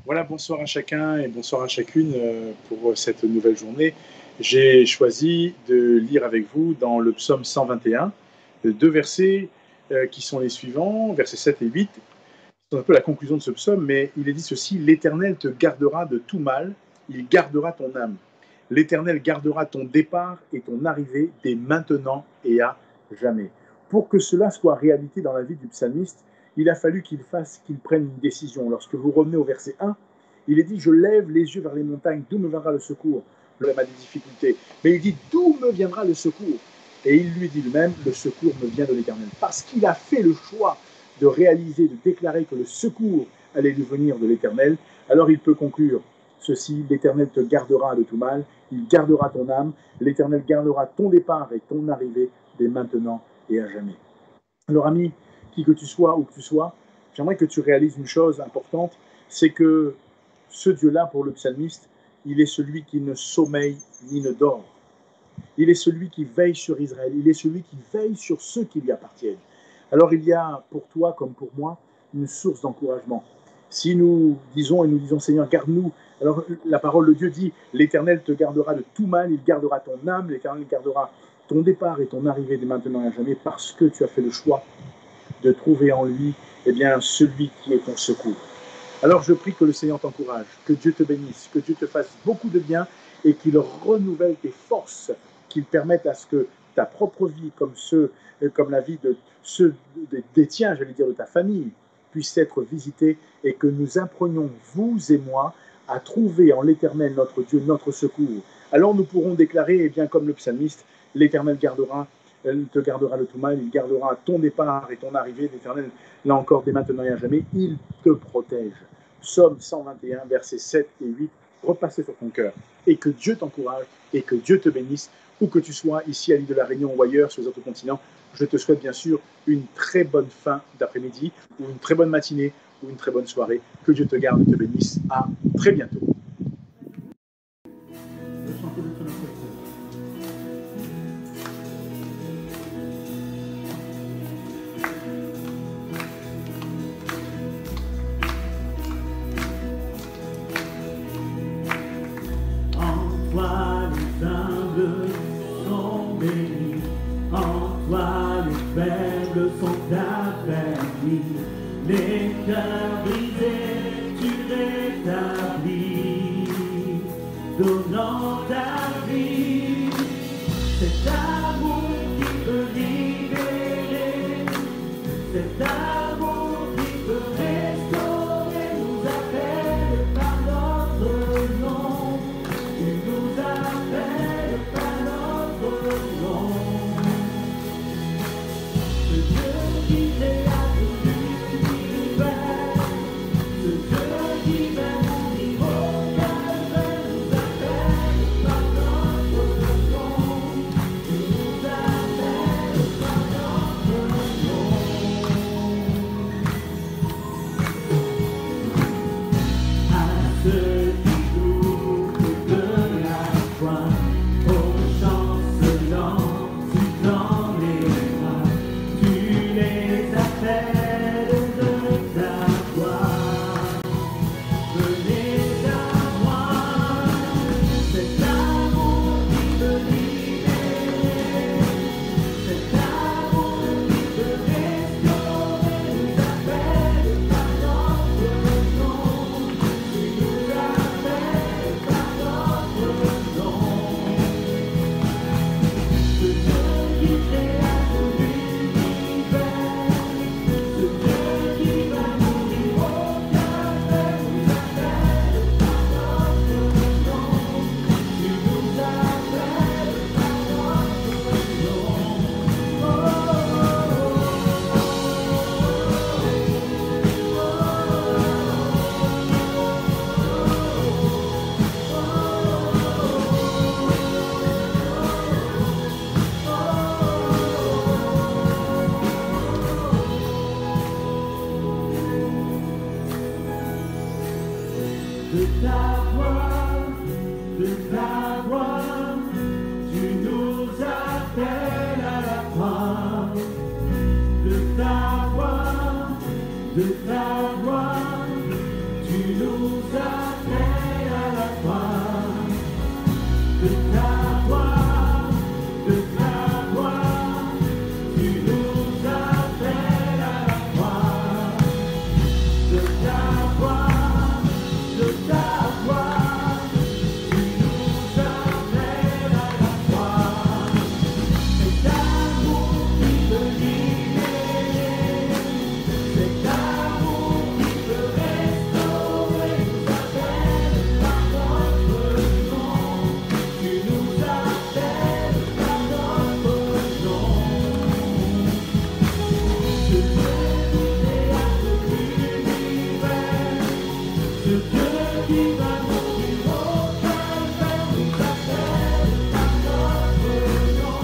Voilà, bonsoir à chacun et bonsoir à chacune pour cette nouvelle journée. J'ai choisi de lire avec vous dans le psaume 121 deux versets qui sont les suivants, versets 7 et 8. C'est un peu la conclusion de ce psaume, mais il est dit ceci: l'Éternel te gardera de tout mal, il gardera ton âme. L'Éternel gardera ton départ et ton arrivée dès maintenant et à jamais. Pour que cela soit réalité dans la vie du psalmiste, il a fallu qu'il prenne une décision. Lorsque vous revenez au verset 1, il est dit: je lève les yeux vers les montagnes, d'où me viendra le secours? L'homme a des difficultés, mais il dit: d'où me viendra le secours? Et il lui dit lui-même: le secours me vient de l'Éternel. Parce qu'il a fait le choix de réaliser, de déclarer que le secours allait lui venir de l'Éternel, alors il peut conclure ceci: l'Éternel te gardera de tout mal, il gardera ton âme, l'Éternel gardera ton départ et ton arrivée dès maintenant et à jamais. Alors ami, qui que tu sois, où que tu sois, j'aimerais que tu réalises une chose importante, c'est que ce Dieu-là, pour le psalmiste, il est celui qui ne sommeille ni ne dort. Il est celui qui veille sur Israël, il est celui qui veille sur ceux qui lui appartiennent. Alors il y a pour toi comme pour moi une source d'encouragement. Si nous disons Seigneur, garde-nous, alors la parole de Dieu dit: l'Éternel te gardera de tout mal, il gardera ton âme, l'Éternel gardera ton départ et ton arrivée dès maintenant et à jamais, parce que tu as fait le choix de trouver en lui celui qui est ton secours. Alors je prie que le Seigneur t'encourage, que Dieu te bénisse, que Dieu te fasse beaucoup de bien et qu'il renouvelle tes forces, qu'il permette à ce que ta propre vie, comme la vie de ceux des tiens, j'allais dire de ta famille, puisse être visitée, et que nous apprenions, vous et moi, à trouver en l'Éternel notre Dieu, notre secours. Alors nous pourrons déclarer, comme le psalmiste: l'Éternel te gardera de tout mal, il gardera ton départ et ton arrivée, l'Éternel, là encore, dès maintenant et à jamais, il te protège. Psaume 121, versets 7 et 8, repassez sur ton cœur. Et que Dieu t'encourage et que Dieu te bénisse, où que tu sois, ici à l'île de la Réunion ou ailleurs, sur les autres continents. Je te souhaite bien sûr une très bonne fin d'après-midi, ou une très bonne matinée, ou une très bonne soirée. Que Dieu te garde et te bénisse. À très bientôt. Les cœurs brisés, tu rétablis, donnant ta vie. Cet amour qui peut libérer, cet amour qui peut restaurer, nous appelle par notre nom. Il nous appelle par notre nom. Ce Dieu qui créa de ta voix, tu nous appelles à la croix. De ta voix, tu nous appelles à la croix. De ta voix, tu nous appelles à la croix. De ta voix, tu nous appelles à la croix. Cet amour qui peut libérer, cet amour qui peut restaurer, nous appelle par notre nom. Tu nous appelles par notre nom. Ce Dieu idéal de l'univers, ce Dieu qui va mourir au calvaire, nous appelle par notre nom.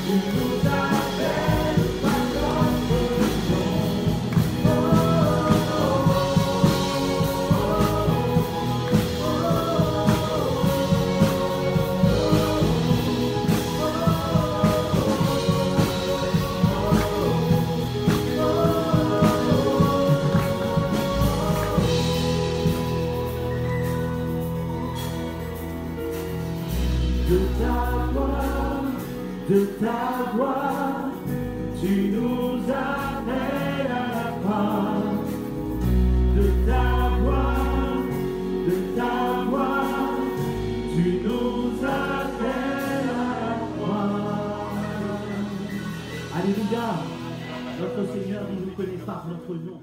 Tu nous appelles par notre nom. De ta voix, tu nous appelles à la croix. De ta voix, tu nous appelles à la croix. Alléluia, notre Seigneur, il nous connaît par notre nom.